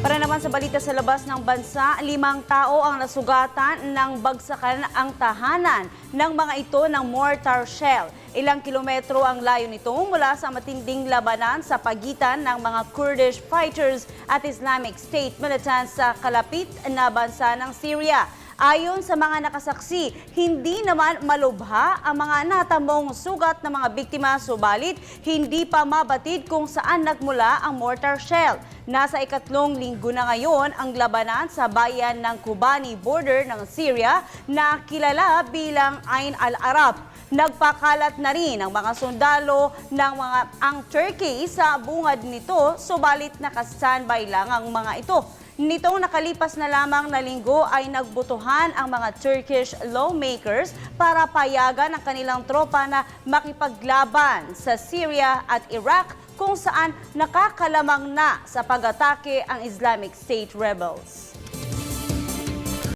Para naman sa balita sa labas ng bansa, 5 tao ang nasugatan ng bagsakan ang tahanan ng mga ito ng mortar shell. Ilang kilometro ang layo nito mula sa matinding labanan sa pagitan ng mga Kurdish fighters at Islamic State militants sa kalapit na bansa ng Syria. Ayon sa mga nakasaksi, hindi naman malubha ang mga natamong sugat ng mga biktima, subalit hindi pa mabatid kung saan nagmula ang mortar shell. Nasa ikatlong linggo na ngayon ang labanan sa bayan ng Kobani border ng Syria na kilala bilang Ain al-Arab. Nagpakalat na rin ang mga sundalo ng ang Turkey sa bungad nito, subalit naka-standby lang ang mga ito. Nitong nakalipas na lamang na linggo ay nagbutuhan ang mga Turkish lawmakers para payagan ang kanilang tropa na makipaglaban sa Syria at Iraq kung saan nakakalamang na sa pag-atake ang Islamic State rebels.